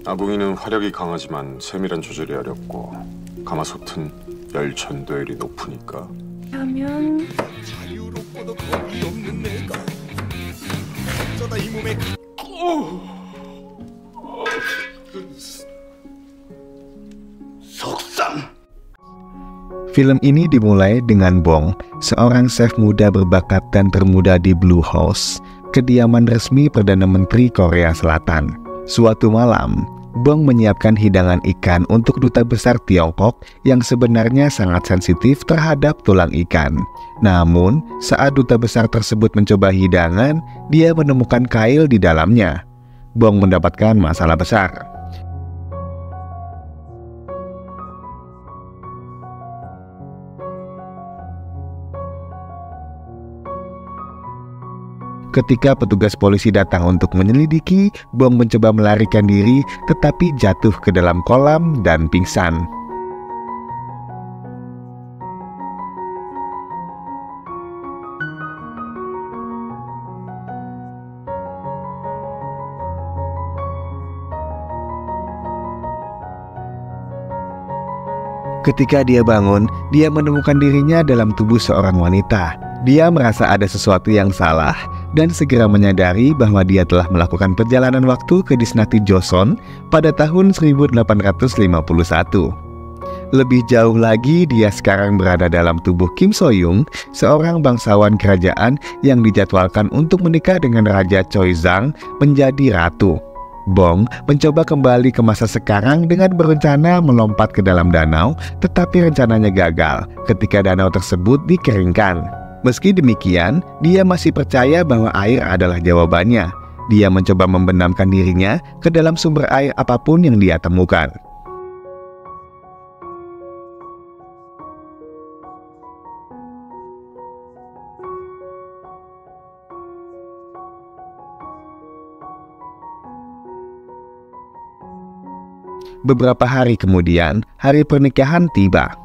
아궁이는 화력이 강하지만 세밀한 조절이 어렵고 가마솥은 열천도율이 높으니까. 하면 자유롭고도 겁이 없는 내가 어쩌다 이 몸에 속상. Film ini dimulai dengan Bong, seorang chef muda berbakat dan termuda di Blue House, kediaman resmi Perdana Menteri Korea Selatan. Suatu malam, Bong menyiapkan hidangan ikan untuk duta besar Tiongkok yang sebenarnya sangat sensitif terhadap tulang ikan. Namun, saat duta besar tersebut mencoba hidangan, dia menemukan kail di dalamnya. Bong mendapatkan masalah besar. Ketika petugas polisi datang untuk menyelidiki, Bong mencoba melarikan diri tetapi jatuh ke dalam kolam dan pingsan. Ketika dia bangun, dia menemukan dirinya dalam tubuh seorang wanita. Dia merasa ada sesuatu yang salah dan segera menyadari bahwa dia telah melakukan perjalanan waktu ke Disnati Joseon pada tahun 1851. Lebih jauh lagi, dia sekarang berada dalam tubuh Kim So-young, seorang bangsawan kerajaan yang dijadwalkan untuk menikah dengan Raja Choizang menjadi ratu. Bong mencoba kembali ke masa sekarang dengan berencana melompat ke dalam danau, tetapi rencananya gagal ketika danau tersebut dikeringkan. Meski demikian, dia masih percaya bahwa air adalah jawabannya. Dia mencoba membenamkan dirinya ke dalam sumber air apapun yang dia temukan. Beberapa hari kemudian, hari pernikahan tiba.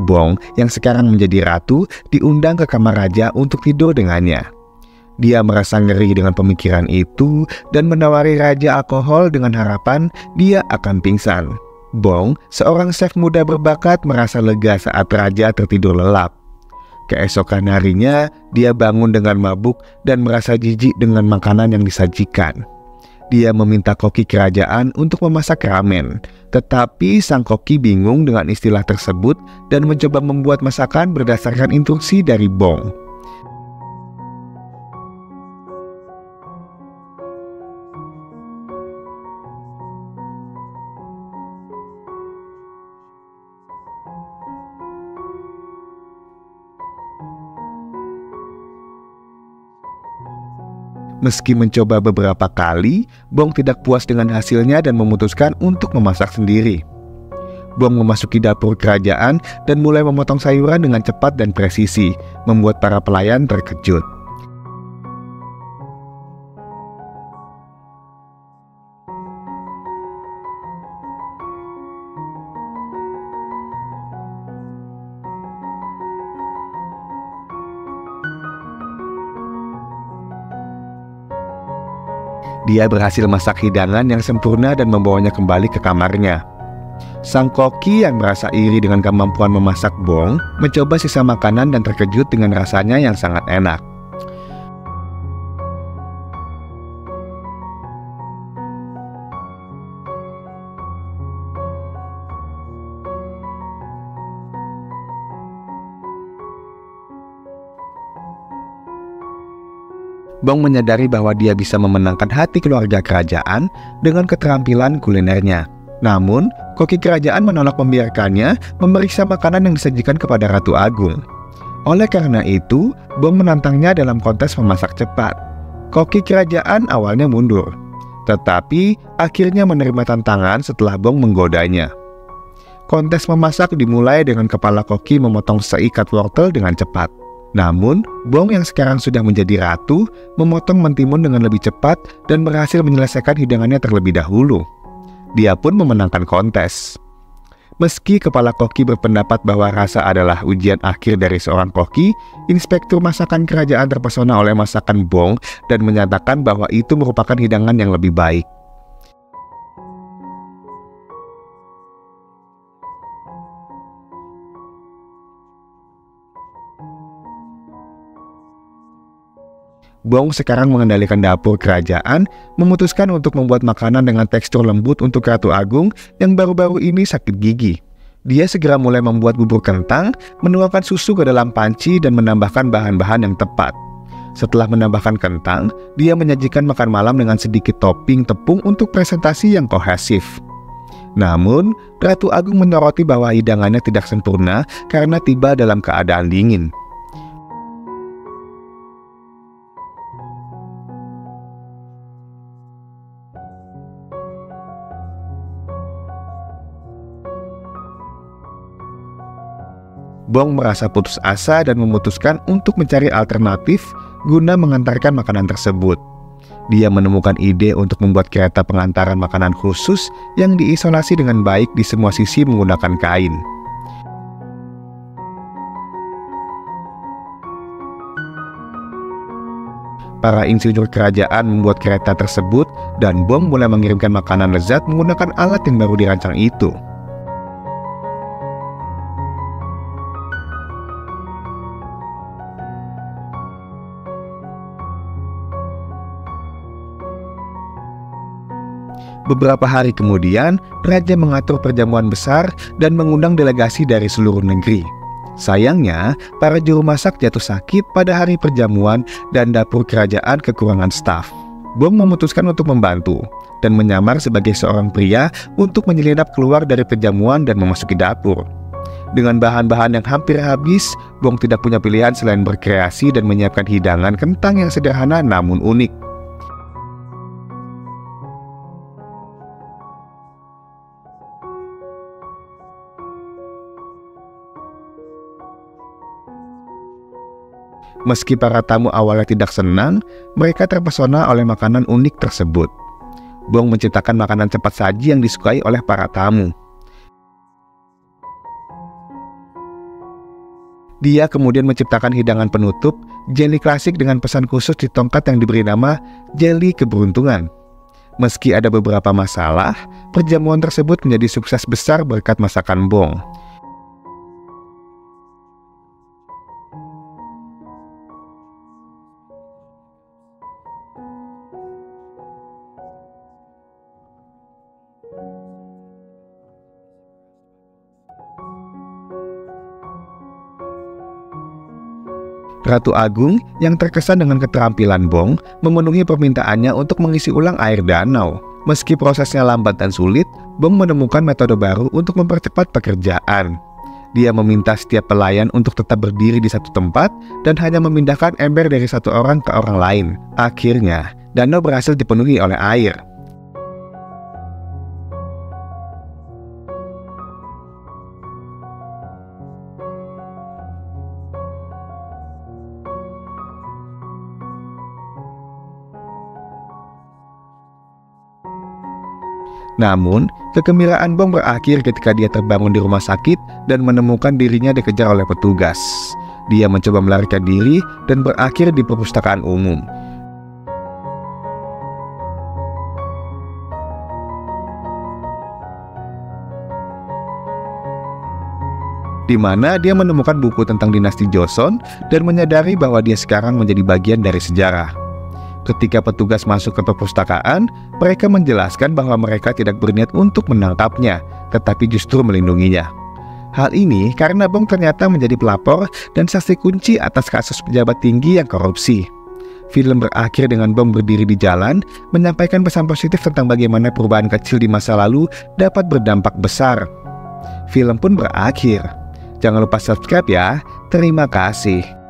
Bong yang sekarang menjadi ratu diundang ke kamar raja untuk tidur dengannya. Dia merasa ngeri dengan pemikiran itu dan menawari raja alkohol dengan harapan dia akan pingsan. Bong, seorang chef muda berbakat, merasa lega saat raja tertidur lelap. Keesokan harinya, dia bangun dengan mabuk dan merasa jijik dengan makanan yang disajikan. Dia meminta koki kerajaan untuk memasak ramen, tetapi sang koki bingung dengan istilah tersebut dan mencoba membuat masakan berdasarkan instruksi dari Bong. Meski mencoba beberapa kali, Bong tidak puas dengan hasilnya dan memutuskan untuk memasak sendiri. Bong memasuki dapur kerajaan dan mulai memotong sayuran dengan cepat dan presisi, membuat para pelayan terkejut. Dia berhasil masak hidangan yang sempurna dan membawanya kembali ke kamarnya. Sang koki yang merasa iri dengan kemampuan memasak Bong mencoba sisa makanan dan terkejut dengan rasanya yang sangat enak. Bong menyadari bahwa dia bisa memenangkan hati keluarga kerajaan dengan keterampilan kulinernya. Namun, koki kerajaan menolak membiarkannya memeriksa makanan yang disajikan kepada Ratu Agung. Oleh karena itu, Bong menantangnya dalam kontes memasak cepat. Koki kerajaan awalnya mundur, tetapi akhirnya menerima tantangan setelah Bong menggodanya. Kontes memasak dimulai dengan kepala koki memotong seikat wortel dengan cepat. Namun, Bong yang sekarang sudah menjadi ratu, memotong mentimun dengan lebih cepat dan berhasil menyelesaikan hidangannya terlebih dahulu. Dia pun memenangkan kontes. Meski kepala koki berpendapat bahwa rasa adalah ujian akhir dari seorang koki, inspektur masakan kerajaan terpesona oleh masakan Bong dan menyatakan bahwa itu merupakan hidangan yang lebih baik. Bong sekarang mengendalikan dapur kerajaan, memutuskan untuk membuat makanan dengan tekstur lembut untuk Ratu Agung yang baru-baru ini sakit gigi. Dia segera mulai membuat bubur kentang, menuangkan susu ke dalam panci dan menambahkan bahan-bahan yang tepat. Setelah menambahkan kentang, dia menyajikan makan malam dengan sedikit topping tepung untuk presentasi yang kohesif. Namun, Ratu Agung menyoroti bahwa hidangannya tidak sempurna karena tiba dalam keadaan dingin. Bong merasa putus asa dan memutuskan untuk mencari alternatif guna mengantarkan makanan tersebut. Dia menemukan ide untuk membuat kereta pengantaran makanan khusus yang diisolasi dengan baik di semua sisi menggunakan kain. Para insinyur kerajaan membuat kereta tersebut dan Bong mulai mengirimkan makanan lezat menggunakan alat yang baru dirancang itu. Beberapa hari kemudian, raja mengatur perjamuan besar dan mengundang delegasi dari seluruh negeri. Sayangnya, para juru masak jatuh sakit pada hari perjamuan dan dapur kerajaan kekurangan staf. Bong memutuskan untuk membantu dan menyamar sebagai seorang pria untuk menyelinap keluar dari perjamuan dan memasuki dapur. Dengan bahan-bahan yang hampir habis, Bong tidak punya pilihan selain berkreasi dan menyiapkan hidangan kentang yang sederhana namun unik. Meski para tamu awalnya tidak senang, mereka terpesona oleh makanan unik tersebut. Bong menciptakan makanan cepat saji yang disukai oleh para tamu. Dia kemudian menciptakan hidangan penutup, jeli klasik dengan pesan khusus di tongkat yang diberi nama jeli keberuntungan. Meski ada beberapa masalah, perjamuan tersebut menjadi sukses besar berkat masakan Bong. Ratu Agung yang terkesan dengan keterampilan Bong memenuhi permintaannya untuk mengisi ulang air danau. Meski prosesnya lambat dan sulit, Bong menemukan metode baru untuk mempercepat pekerjaan. Dia meminta setiap pelayan untuk tetap berdiri di satu tempat dan hanya memindahkan ember dari satu orang ke orang lain. Akhirnya, danau berhasil dipenuhi oleh air. Namun, kegembiraan Bong berakhir ketika dia terbangun di rumah sakit dan menemukan dirinya dikejar oleh petugas. Dia mencoba melarikan diri dan berakhir di perpustakaan umum. Di mana dia menemukan buku tentang dinasti Joseon dan menyadari bahwa dia sekarang menjadi bagian dari sejarah. Ketika petugas masuk ke perpustakaan, mereka menjelaskan bahwa mereka tidak berniat untuk menangkapnya, tetapi justru melindunginya. Hal ini karena Bong ternyata menjadi pelapor dan saksi kunci atas kasus pejabat tinggi yang korupsi. Film berakhir dengan Bong berdiri di jalan, menyampaikan pesan positif tentang bagaimana perubahan kecil di masa lalu dapat berdampak besar. Film pun berakhir. Jangan lupa subscribe ya. Terima kasih.